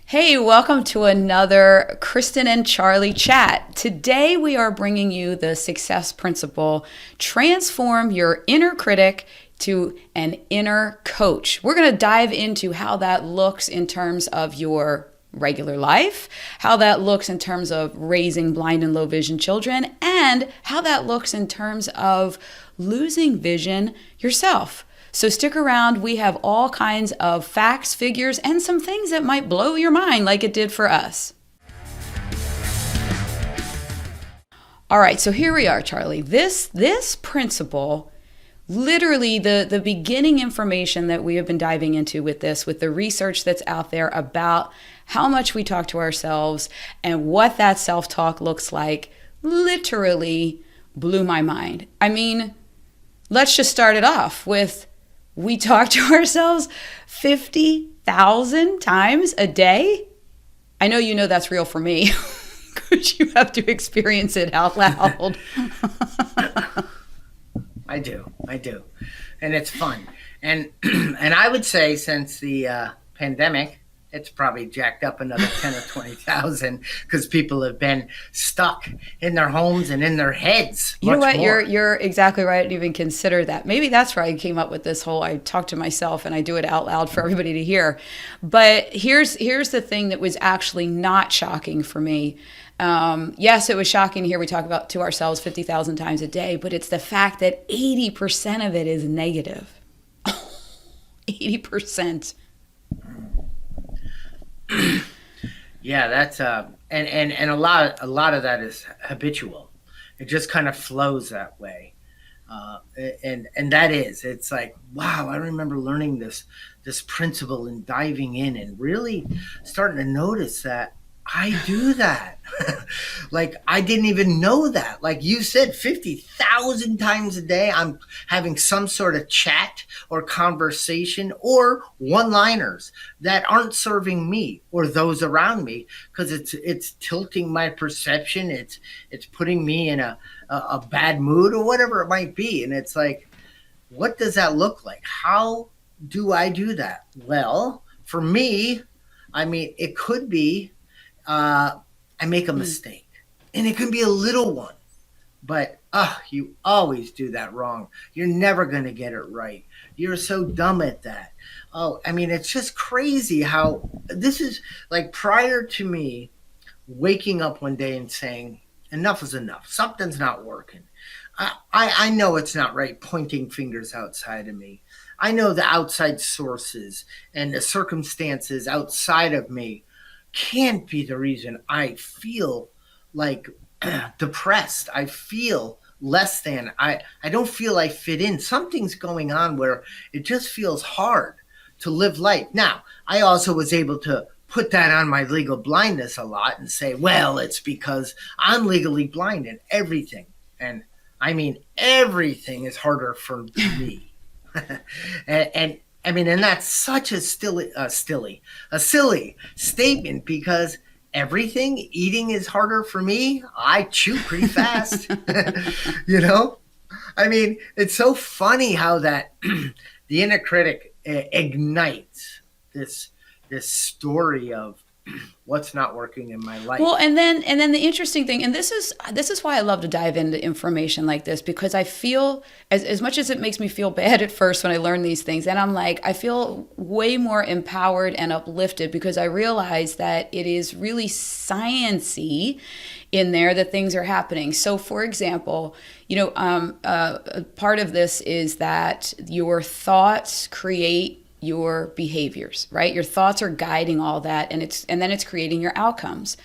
Hey, welcome to another Kristen and Charlie chat. Today we are bringing you the success principle, transform your inner critic to an inner coach. We're going to dive into how that looks in terms of your regular life, how that looks in terms of raising blind and low vision children, and how that looks in terms of losing vision yourself. So stick around. We have all kinds of facts, figures, and some things that might blow your mind like it did for us. All right, so here we are, Charlie. This principle, literally the beginning information that we have been diving into with this, with the research that's out there about how much we talk to ourselves and what that self-talk looks like, literally blew my mind. I mean, let's just start it off with we talk to ourselves 50,000 times a day. I know you know that's real for me because you have to experience it out loud. I do. And it's fun. And I would say since the pandemic, it's probably jacked up another 10 or 20,000 because people have been stuck in their homes and in their heads. You know what? More. You're exactly right. I didn't even consider that. Maybe that's where I came up with this whole, I talk to myself and I do it out loud for everybody to hear. But here's the thing that was actually not shocking for me. Yes, it was shocking to hear we talk about to ourselves 50,000 times a day, but it's the fact that 80% of it is negative. 80%. Yeah, that's and a lot of that is habitual. It just kind of flows that way, and that is, it's like, wow, I remember learning this principle and diving in and really starting to notice that I do that. Like, I didn't even know that. Like you said, 50,000 times a day, I'm having some sort of chat or conversation or one-liners that aren't serving me or those around me, because it's tilting my perception. It's putting me in a bad mood or whatever it might be. And it's like, what does that look like? How do I do that? Well, for me, I mean, it could be I make a mistake, and it can be a little one, but you always do that wrong. You're never going to get it right. You're so dumb at that. Oh, I mean, it's just crazy how this is like prior to me waking up one day and saying, enough is enough. Something's not working. I know it's not right, pointing fingers outside of me. I know the outside sources and the circumstances outside of me can't be the reason I feel like depressed. I feel less than. I don't feel I fit in. Something's going on where it just feels hard to live life. Now, I also was able to put that on my legal blindness a lot and say, well, it's because I'm legally blind and everything. And I mean, everything is harder for me. and I mean, and that's such a silly statement, because eating is harder for me. I chew pretty fast, you know? I mean, it's so funny how that the inner critic ignites this story of what's not working in my life. Well, and then the interesting thing, and this is why I love to dive into information like this, because I feel as much as it makes me feel bad at first when I learn these things, then I'm like, I feel way more empowered and uplifted because I realize that it is really science-y in there that things are happening. So, for example, part of this is that your thoughts create your behaviors, right? Your thoughts are guiding all that, and then it's creating your outcomes.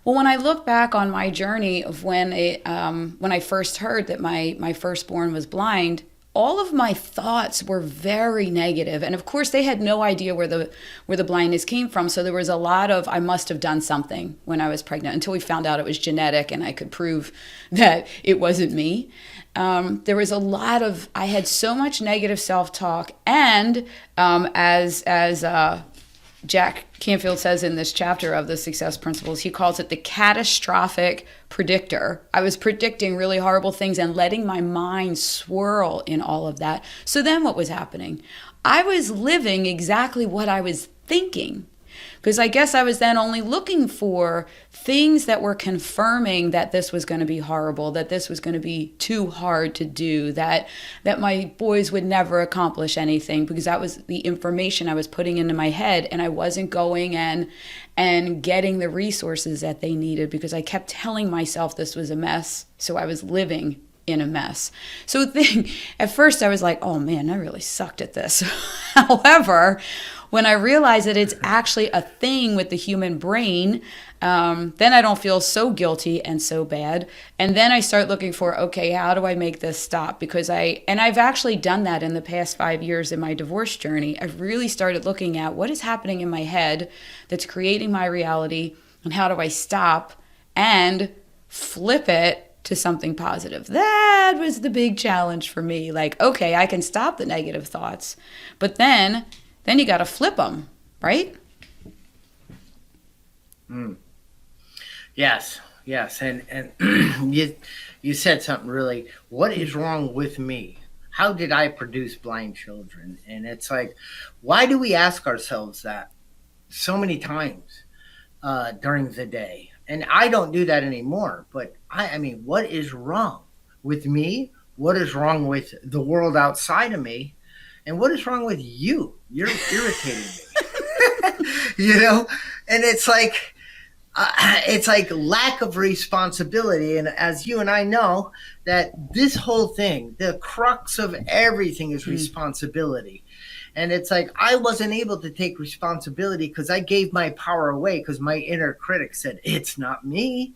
Well, when I look back on my journey of when I first heard that my firstborn was blind, all of my thoughts were very negative, and of course they had no idea where the blindness came from. So there was a lot of, I must have done something when I was pregnant, until we found out it was genetic and I could prove that it wasn't me. There was a lot of, I had so much negative self-talk, and as Jack Canfield says in this chapter of the Success Principles, he calls it the catastrophic predictor. I was predicting really horrible things and letting my mind swirl in all of that. So then what was happening? I was living exactly what I was thinking. Because I guess I was then only looking for things that were confirming that this was going to be horrible, that this was going to be too hard to do, that my boys would never accomplish anything, because that was the information I was putting into my head, and I wasn't going and getting the resources that they needed, because I kept telling myself this was a mess. So I was living in a mess. So at first I was like, oh man, I really sucked at this. However, when I realized that it's actually a thing with the human brain, then I don't feel so guilty and so bad. And then I start looking for, okay, how do I make this stop? Because I've actually done that in the past 5 years in my divorce journey. I've really started looking at what is happening in my head that's creating my reality, and how do I stop and flip it to something positive. That was the big challenge for me. Like, okay, I can stop the negative thoughts, but then you got to flip them, right? Yes. And you said something really, what is wrong with me? How did I produce blind children? And it's like, why do we ask ourselves that so many times during the day? And I don't do that anymore. But I mean, what is wrong with me? What is wrong with the world outside of me? And what is wrong with you? You're irritating me. And it's like lack of responsibility. And as you and I know, that this whole thing, the crux of everything is responsibility. And it's like, I wasn't able to take responsibility because I gave my power away, because my inner critic said, it's not me.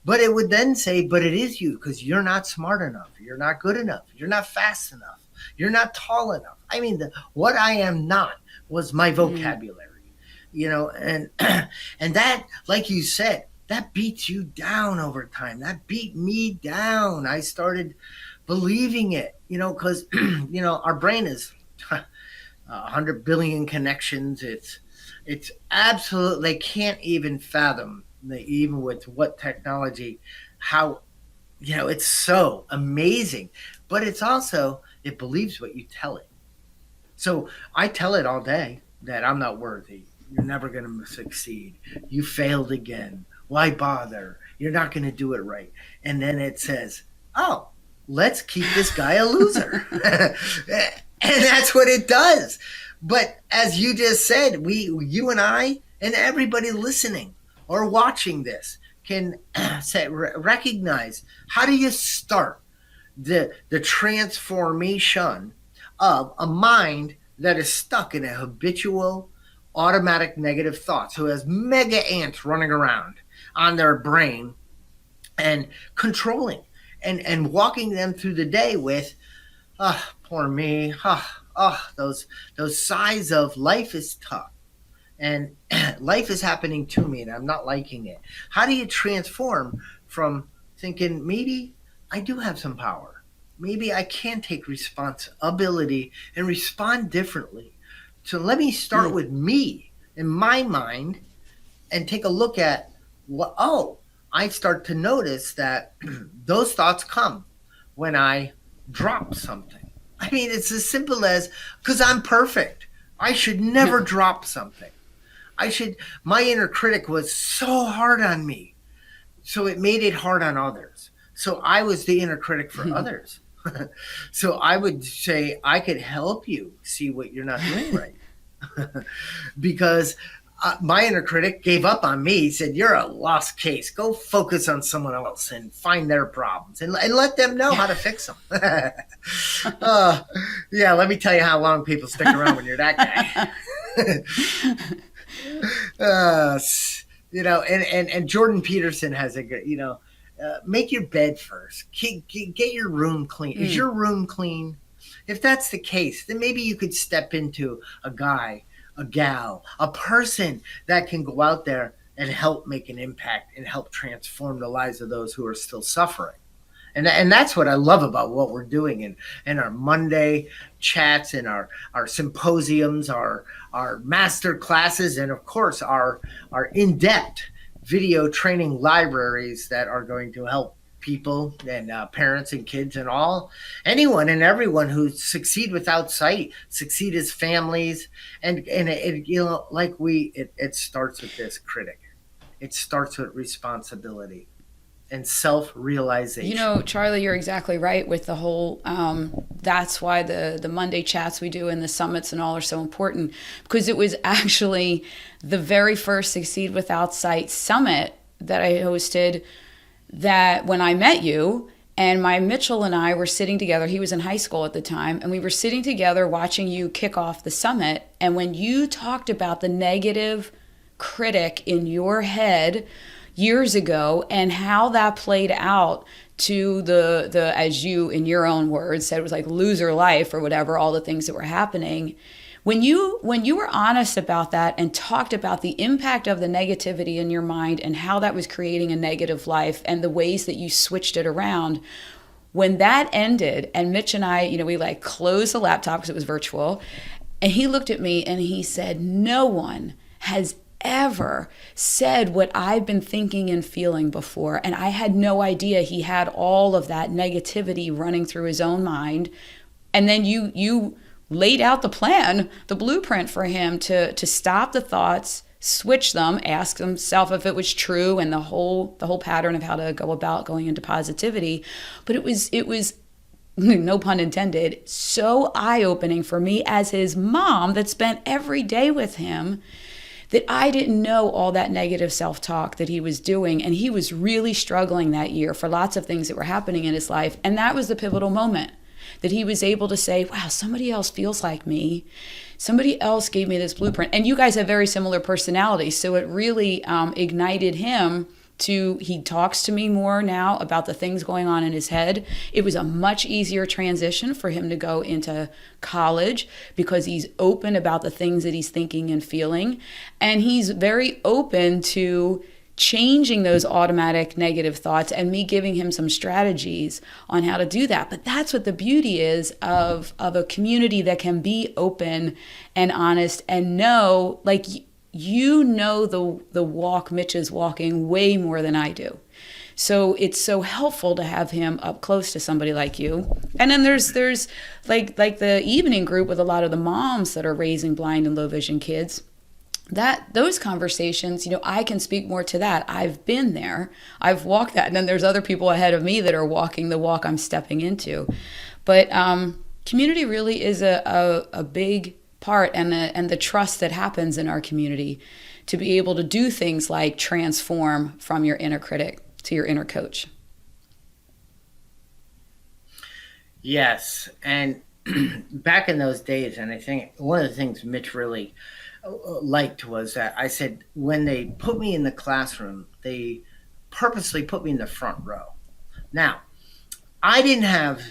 But it would then say, but it is you, because you're not smart enough. You're not good enough. You're not fast enough. You're not tall enough. I mean, what I am not was my vocabulary, and that, like you said, that beats you down over time. That beat me down. I started believing it, because, our brain is 100 billion connections. It's absolutely, they can't even fathom, even with what technology, how, it's so amazing. But it's also, it believes what you tell it. So I tell it all day that I'm not worthy. You're never going to succeed. You failed again. Why bother? You're not going to do it right. And then it says, oh, let's keep this guy a loser. And that's what it does. But as you just said, you and I and everybody listening or watching this can recognize, how do you start the transformation of a mind that is stuck in a habitual, automatic negative thoughts, who has mega ants running around on their brain and controlling and walking them through the day with, poor me, those sighs of life is tough and life is happening to me and I'm not liking it. How do you transform from thinking, maybe I do have some power, maybe I can take responsibility and respond differently, so let me start with me in my mind and take a look at I start to notice that those thoughts come when I drop something. I mean, it's as simple as, because I'm perfect, I should never drop something. My inner critic was so hard on me, so it made it hard on others. So I was the inner critic for others. So I would say, I could help you see what you're not doing right. Because my inner critic gave up on me. He said, you're a lost case. Go focus on someone else and find their problems and let them know how to fix them. Yeah, let me tell you how long people stick around when you're that guy. And Jordan Peterson has a good, make your bed first. Get your room clean. Is your room clean? If that's the case, then maybe you could step into a guy, a gal, a person that can go out there and help make an impact and help transform the lives of those who are still suffering. And that's what I love about what we're doing in our Monday chats and our symposiums, our master classes, and of course our in-depth video training libraries that are going to help people and parents and kids and all, anyone and everyone who succeed without sight, succeed as families. And it, like it starts with this critic. It starts with responsibility and self-realization. Charlie, you're exactly right with the whole. That's why the Monday chats we do and the summits and all are so important, because it was actually the very first Succeed Without Sight summit that I hosted. That when I met you, and my Mitchell and I were sitting together. He was in high school at the time, and we were sitting together watching you kick off the summit. And when you talked about the negative critic in your head years ago and how that played out to the as you in your own words said, it was like loser life or whatever, all the things that were happening. When you were honest about that and talked about the impact of the negativity in your mind and how that was creating a negative life and the ways that you switched it around, when that ended and Mitch and I, we like closed the laptop because it was virtual, and he looked at me and he said, no one has ever said what I've been thinking and feeling before. And I had no idea he had all of that negativity running through his own mind. And then you laid out the plan, the blueprint for him to stop the thoughts, switch them, ask himself if it was true, and the whole pattern of how to go about going into positivity. But it was no pun intended, so eye-opening for me as his mom that spent every day with him, that I didn't know all that negative self-talk that he was doing. And he was really struggling that year for lots of things that were happening in his life. And that was the pivotal moment that he was able to say, wow, somebody else feels like me. Somebody else gave me this blueprint. And you guys have very similar personalities. So it really ignited him he talks to me more now about the things going on in his head. It was a much easier transition for him to go into college because he's open about the things that he's thinking and feeling. And he's very open to changing those automatic negative thoughts and me giving him some strategies on how to do that. But that's what the beauty is of a community that can be open and honest and know, like, the walk Mitch is walking way more than I do. So it's so helpful to have him up close to somebody like you. And then there's like the evening group with a lot of the moms that are raising blind and low vision kids. Those conversations, I can speak more to that. I've been there. I've walked that. And then there's other people ahead of me that are walking the walk I'm stepping into. But community really is a big part, and the trust that happens in our community to be able to do things like transform from your inner critic to your inner coach. Yes. And back in those days, and I think one of the things Mitch really liked was that I said, when they put me in the classroom, they purposely put me in the front row. Now, I didn't have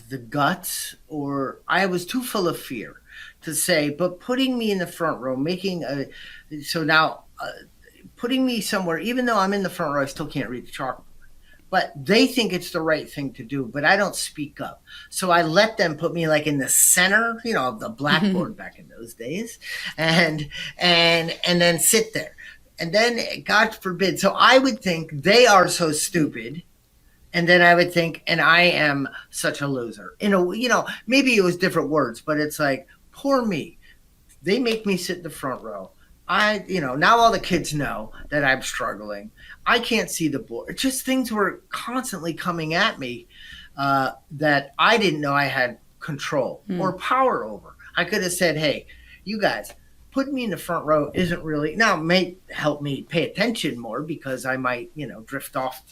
the guts, or I was too full of fear to say, but putting me in the front row, putting me somewhere, even though I'm in the front row, I still can't read the chalkboard. But they think it's the right thing to do, but I don't speak up. So I let them put me like in the center, of the blackboard back in those days, and then sit there. And then, God forbid, so I would think they are so stupid. And then I would think, and I am such a loser. Maybe it was different words, but it's like, poor me. They make me sit in the front row. Now all the kids know that I'm struggling. I can't see the board. Just things were constantly coming at me that I didn't know I had control or power over. I could have said, hey, you guys, putting me in the front row isn't really, now it may help me pay attention more because I might, drift off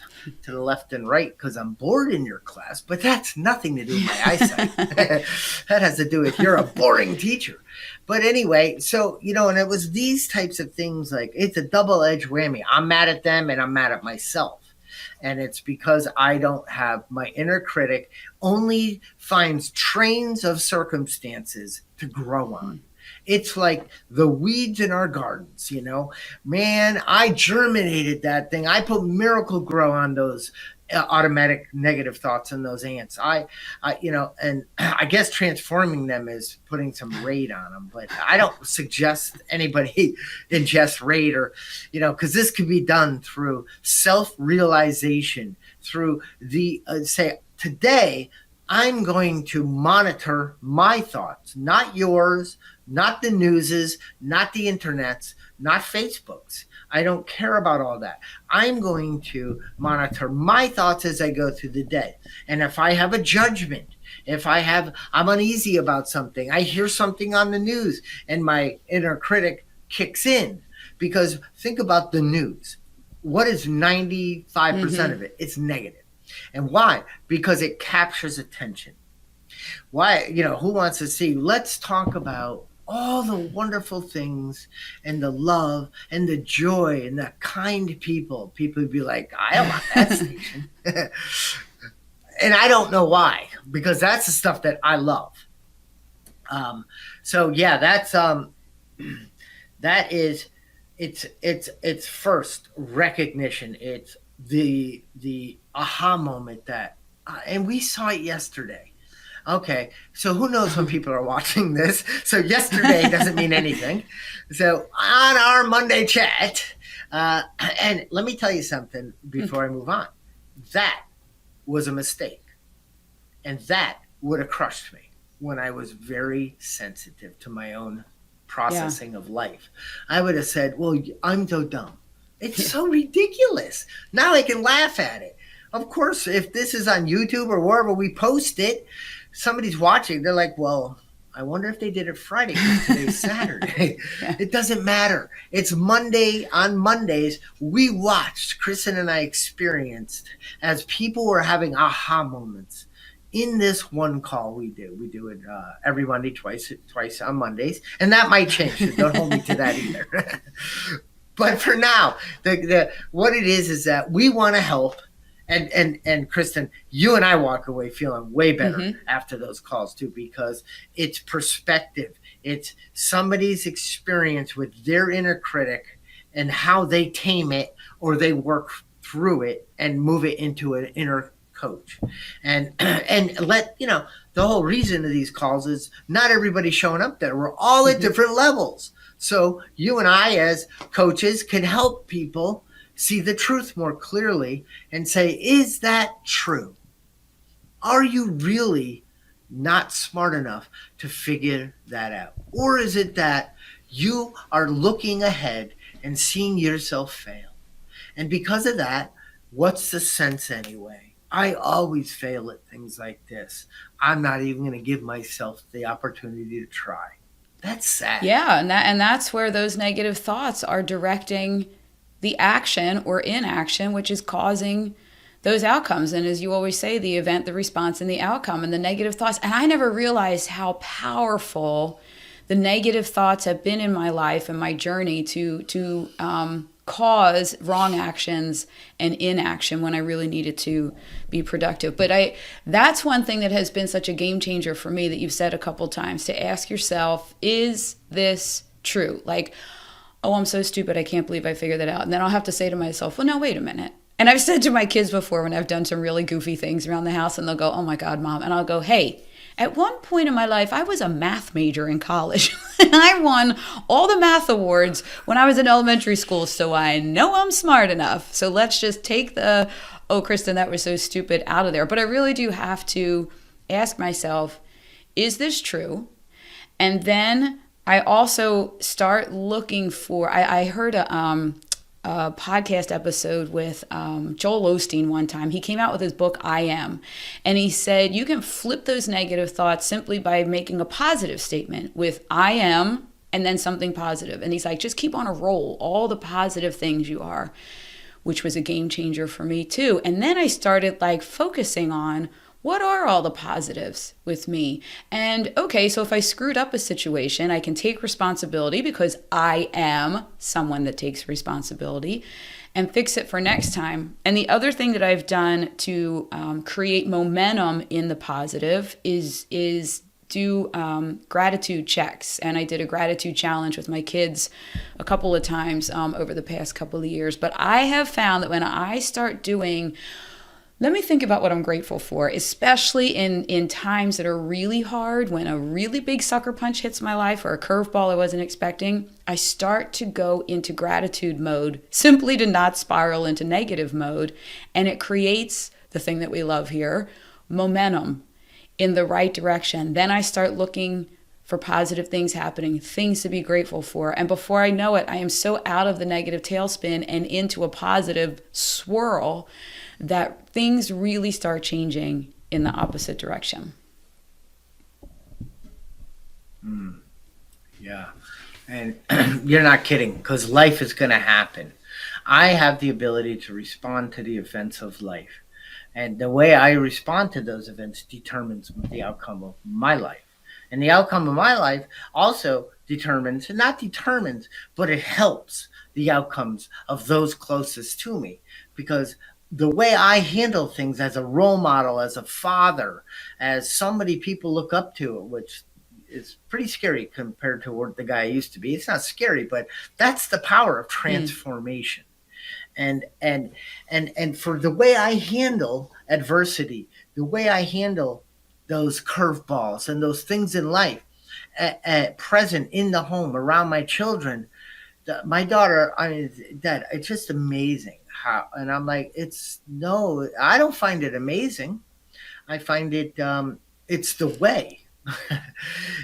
to the left and right because I'm bored in your class, but that's nothing to do with my eyesight. That has to do with you're a boring teacher. But anyway, so, and it was these types of things, like it's a double-edged whammy. I'm mad at them and I'm mad at myself. And it's because I don't have, my inner critic only finds trains of circumstances to grow on. It's like the weeds in our gardens, Man, I germinated that thing. I put Miracle Grow on those automatic negative thoughts in those ants. And I guess transforming them is putting some raid on them, but I don't suggest anybody ingest raid or, because this could be done through self-realization, through say, today, I'm going to monitor my thoughts, not yours, not the news's, not the internet's, not Facebook's. I don't care about all that. I'm going to monitor my thoughts as I go through the day. And if I have a judgment, I'm uneasy about something, I hear something on the news and my inner critic kicks in. Because think about the news. What is 95% of it? It's negative. And why? Because it captures attention. Why? Who wants to see? Let's talk about all the wonderful things and the love and the joy and the kind people. People would be like, I don't want that station. And I don't know why, because that's the stuff that I love. So yeah, that is, it's first recognition. It's the aha moment and we saw it yesterday. Okay, so who knows when people are watching this? So yesterday doesn't mean anything. So on our Monday chat, and let me tell you something before I move on. That was a mistake. And that would have crushed me when I was very sensitive to my own processing of life. I would have said, well, I'm so dumb. It's so ridiculous. Now I can laugh at it. Of course, if this is on YouTube or wherever we post it, somebody's watching, they're like, well, I wonder if they did it Friday because today's Saturday. It doesn't matter. It's Monday. On Mondays, we watched, Kristen and I experienced, as people were having aha moments in this one call we do. We do it every Monday, twice on Mondays. And that might change. So don't hold me to that either. But for now, what it is that we want to help. And Kristen, you and I walk away feeling way better after those calls too, because it's perspective. It's somebody's experience with their inner critic and how they tame it or they work through it and move it into an inner coach. And let, the whole reason of these calls is not everybody showing up there. We're all at different levels. So you and I as coaches can help people see the truth more clearly and say, is that true? Are you really not smart enough to figure that out? Or is it that you are looking ahead and seeing yourself fail? And because of that, what's the sense anyway? I always fail at things like this. I'm not even going to give myself the opportunity to try. That's sad. Yeah, and that's where those negative thoughts are directing the action or inaction, which is causing those outcomes. And as you always say, the event, the response, and the outcome, and the negative thoughts. And I never realized how powerful the negative thoughts have been in my life and my journey to cause wrong actions and inaction when I really needed to be productive. But that's one thing that has been such a game changer for me that you've said a couple times, to ask yourself, is this true? Like, oh, I'm so stupid, I can't believe I figured that out. And then I'll have to say to myself, well, no, wait a minute. And I've said to my kids before when I've done some really goofy things around the house, and they'll go, oh my God, Mom. And I'll go, hey, at one point in my life, I was a math major in college. And I won all the math awards when I was in elementary school. So I know I'm smart enough. So let's just take the, oh, Kristen, that was so stupid, out of there. But I really do have to ask myself, is this true? And then I also start looking for, I heard a podcast episode with Joel Osteen one time. He came out with his book, I Am. And he said, you can flip those negative thoughts simply by making a positive statement with I am and then something positive. And he's like, just keep on a roll, all the positive things you are, which was a game changer for me too. And then I started focusing on, what are all the positives with me? And okay, so if I screwed up a situation, I can take responsibility because I am someone that takes responsibility and fix it for next time. And the other thing that I've done to create momentum in the positive is do gratitude checks. And I did a gratitude challenge with my kids a couple of times over the past couple of years. But I have found that when I start doing let me think about what I'm grateful for, especially in times that are really hard. When a really big sucker punch hits my life or a curveball I wasn't expecting, I start to go into gratitude mode simply to not spiral into negative mode. And it creates the thing that we love here, momentum in the right direction. Then I start looking for positive things happening, things to be grateful for. And before I know it, I am so out of the negative tailspin and into a positive swirl that things really start changing in the opposite direction. Yeah. And you're not kidding, because life is going to happen. I have the ability to respond to the events of life. And the way I respond to those events determines the outcome of my life. And the outcome of my life also determines, not determines, but it helps the outcomes of those closest to me. Because the way I handle things as a role model, as a father, as somebody people look up to, which is pretty scary compared to what the guy I used to be. It's not scary, but that's the power of transformation. And for the way I handle adversity, the way I handle those curveballs and those things in life, present in the home around my children, my daughter, I mean, Dad, it's just amazing how. And I'm like, I don't find it amazing. I find it, it's the way.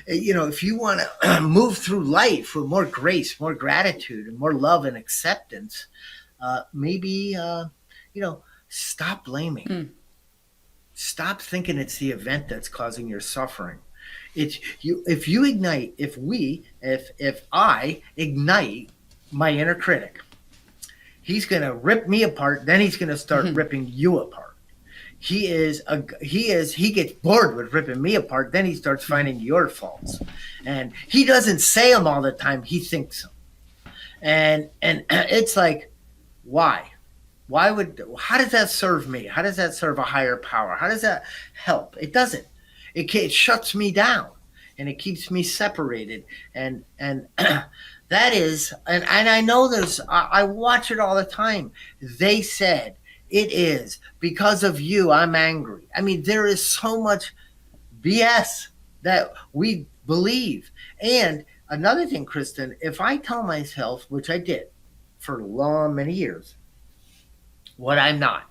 If you want to move through life with more grace, more gratitude, and more love and acceptance, maybe stop blaming. Stop thinking it's the event that's causing your suffering. It's you. If I ignite my inner critic, he's going to rip me apart. Then he's going to start ripping you apart. He gets bored with ripping me apart. Then he starts finding your faults, and he doesn't say them all the time. He thinks them, and it's like, why? How does that serve me? How does that serve a higher power? How does that help? It doesn't. It shuts me down, and it keeps me separated. And that is, and I know I watch it all the time. They said, it is because of you I'm angry. I mean, there is so much BS that we believe. And another thing, Kristen, if I tell myself, which I did for many years, what I'm not,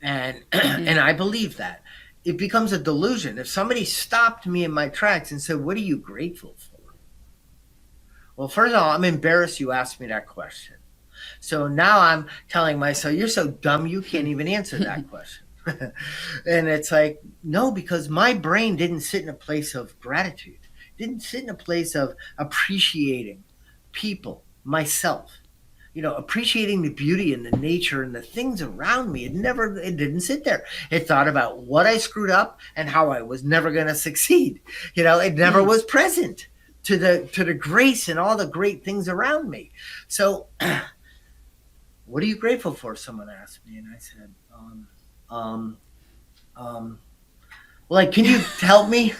and I believe that, it becomes a delusion. If somebody stopped me in my tracks and said, what are you grateful for? Well, first of all, I'm embarrassed you asked me that question. So now I'm telling myself, you're so dumb, you can't even answer that question. And it's like, no, because my brain didn't sit in a place of gratitude, didn't sit in a place of appreciating people, myself, appreciating the beauty and the nature and the things around me. It didn't sit there. It thought about what I screwed up and how I was never going to succeed. It never was present to the grace and all the great things around me. So what are you grateful for? Someone asked me, and I said, like, can you help me?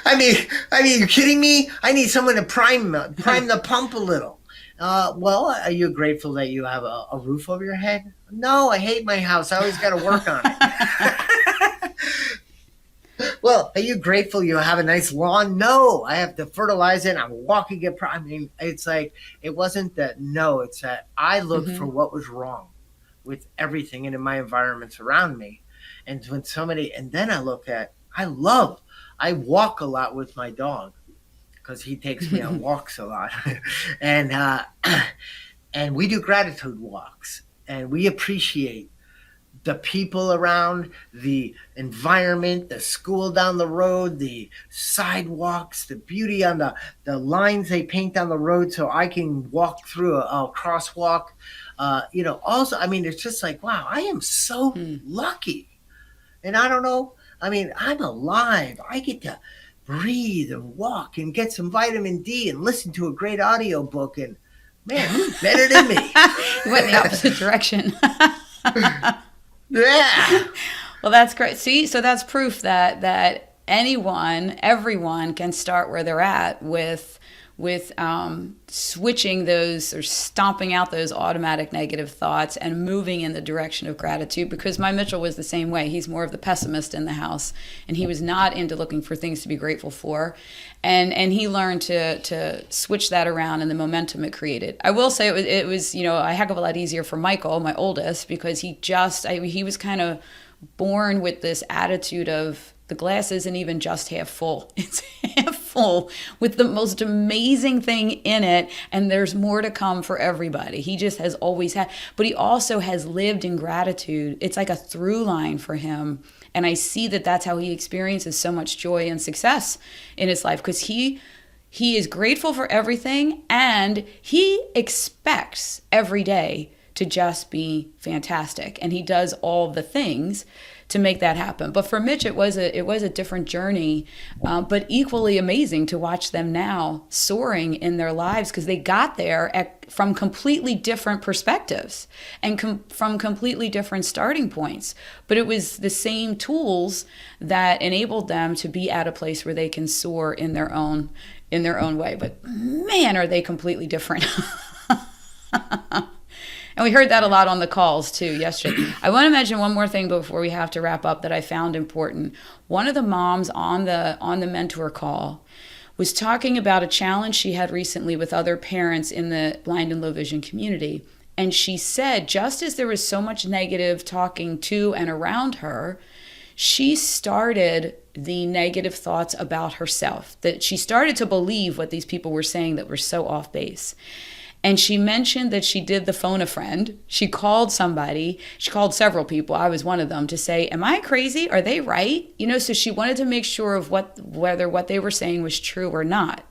I mean, you kidding me? I need someone to prime the pump a little. Well, are you grateful that you have a roof over your head? No, I hate my house. I always got to work on it. Well, are you grateful you have a nice lawn? No, I have to fertilize it. I'm walking it. I mean, it's like, it wasn't that. No, it's that I looked for what was wrong with everything and in my environments around me. And then I look at, I walk a lot with my dog because he takes me on walks a lot. And we do gratitude walks, and we appreciate the people around, the environment, the school down the road, the sidewalks, the beauty on the lines they paint down the road so I can walk through a crosswalk. Also, I mean, it's just like, wow, I am so lucky. And I don't know, I mean, I'm alive. I get to breathe and walk and get some vitamin D and listen to a great audiobook. And man, who's better than me? You went in the opposite direction. Yeah. Well, that's great. See, so that's proof that everyone can start where they're at with switching those or stomping out those automatic negative thoughts and moving in the direction of gratitude. Because my Mitchell was the same way. He's more of the pessimist in the house, and he was not into looking for things to be grateful for. And he learned to switch that around, and the momentum it created. I will say it was a heck of a lot easier for Michael, my oldest, because he was kind of born with this attitude of the glass isn't even just half full. It's half full with the most amazing thing in it, and there's more to come for everybody. He just has always had, but he also has lived in gratitude. It's like a through line for him. And I see that that's how he experiences so much joy and success in his life, because he is grateful for everything, and he expects every day to just be fantastic. And he does all the things to make that happen. But for Mitch, it was a different journey, but equally amazing to watch them now soaring in their lives, because they got there from completely different perspectives and from completely different starting points. But it was the same tools that enabled them to be at a place where they can soar in their own way. But man, are they completely different. And we heard that a lot on the calls too yesterday. I want to mention one more thing before we have to wrap up that I found important. One of the moms on the mentor call was talking about a challenge she had recently with other parents in the blind and low vision community. And she said, just as there was so much negative talking to and around her, she started the negative thoughts about herself, that she started to believe what these people were saying that were so off base. And she mentioned that she did the phone a friend. She called somebody. She called several people. I was one of them, to say, am I crazy? Are they right? So she wanted to make sure of whether what they were saying was true or not.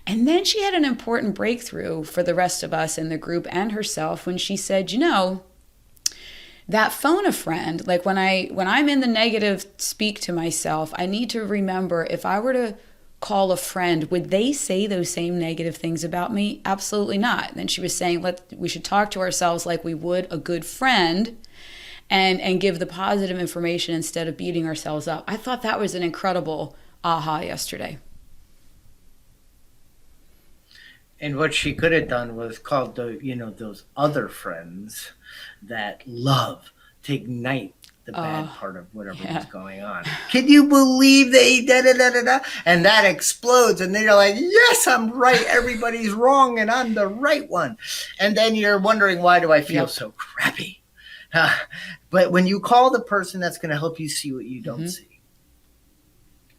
And then she had an important breakthrough for the rest of us in the group and herself when she said, that phone a friend, like when I'm in the negative speak to myself, I need to remember, if I were to call a friend, would they say those same negative things about me? Absolutely not. And then she was saying, we should talk to ourselves like we would a good friend, and give the positive information instead of beating ourselves up. I thought that was an incredible aha yesterday. And what she could have done was called those other friends that love to ignite the bad part of whatever is going on. Can you believe they da-da-da-da-da? And that explodes, and then you're like, yes, I'm right. Everybody's wrong, and I'm the right one. And then you're wondering, why do I feel so crappy? But when you call the person that's going to help you see what you don't see,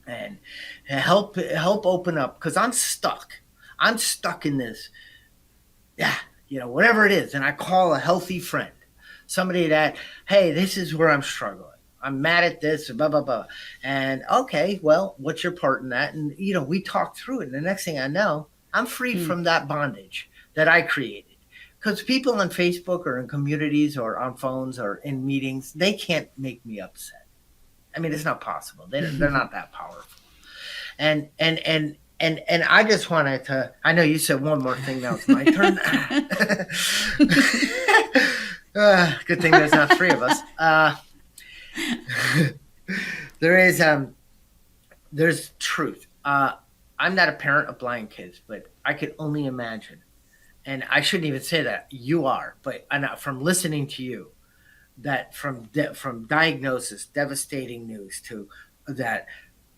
and help open up, because I'm stuck in this, whatever it is, and I call a healthy friend, somebody that, hey, this is where I'm struggling. I'm mad at this, blah, blah, blah. And okay, well, what's your part in that? And, we talk through it. And the next thing I know, I'm freed from that bondage that I created. Because people on Facebook or in communities or on phones or in meetings, they can't make me upset. I mean, it's not possible. They're not that powerful. And I just wanted to, I know you said one more thing. Now it's my turn. Good thing there's not three of us. There's truth. I'm not a parent of blind kids, but I could only imagine, and I shouldn't even say that, you are, but from listening to you, that from diagnosis, devastating news, to that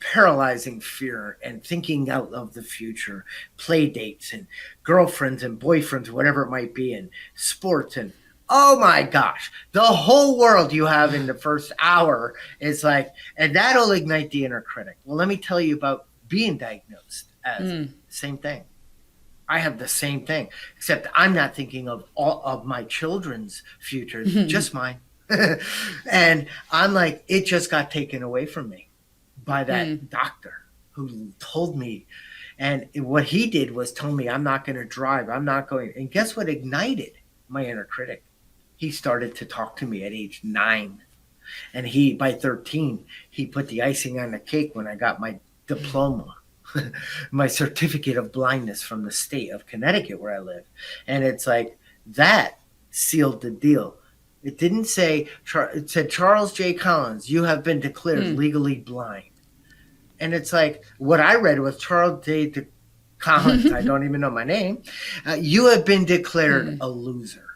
paralyzing fear and thinking out of the future, play dates and girlfriends and boyfriends, whatever it might be, and sports, and oh my gosh, the whole world you have in the first hour is like, and that'll ignite the inner critic. Well, let me tell you about being diagnosed as the same thing. I have the same thing, except I'm not thinking of all of my children's futures, just mine. And I'm like, it just got taken away from me by that doctor who told me. And what he did was tell me, I'm not going to drive. I'm not going. And guess what ignited my inner critic? He started to talk to me at age 9. And by 13, he put the icing on the cake when I got my diploma, my certificate of blindness from the state of Connecticut where I live. And it's like, that sealed the deal. It didn't say, it said, Charles J. Collins, you have been declared legally blind. And it's like, what I read was Charles J. Collins, I don't even know my name. You have been declared a loser.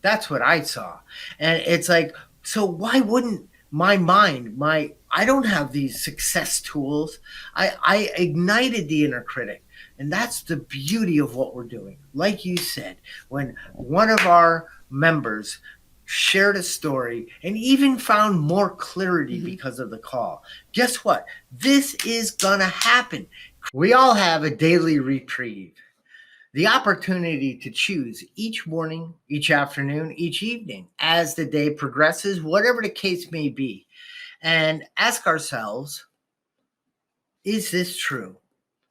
That's what I saw. And it's like, so why wouldn't my mind, I don't have these success tools. I ignited the inner critic. And that's the beauty of what we're doing. Like you said, when one of our members shared a story and even found more clarity because of the call, guess what? This is going to happen. We all have a daily reprieve. The opportunity to choose each morning, each afternoon, each evening as the day progresses, whatever the case may be, and ask ourselves, is this true?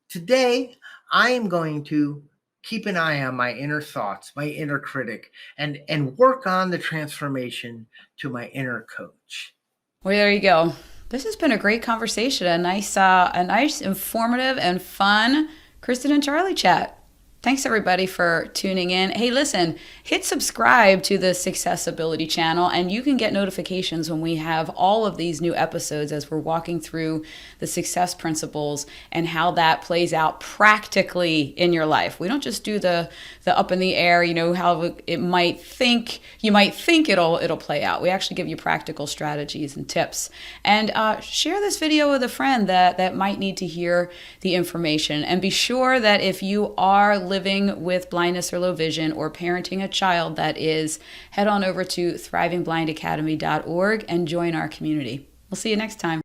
Today, I am going to keep an eye on my inner thoughts, my inner critic, and work on the transformation to my inner coach. Well, there you go. This has been a great conversation, a nice, informative, and fun Kristen and Charlie chat. Thanks everybody for tuning in. Hey, listen, hit subscribe to the SuccessAbility channel and you can get notifications when we have all of these new episodes as we're walking through the success principles and how that plays out practically in your life. We don't just do the up in the air, how you might think it'll play out. We actually give you practical strategies and tips. And share this video with a friend that might need to hear the information. And be sure that if you are living with blindness or low vision or parenting a child that is, head on over to thrivingblindacademy.org and join our community. We'll see you next time.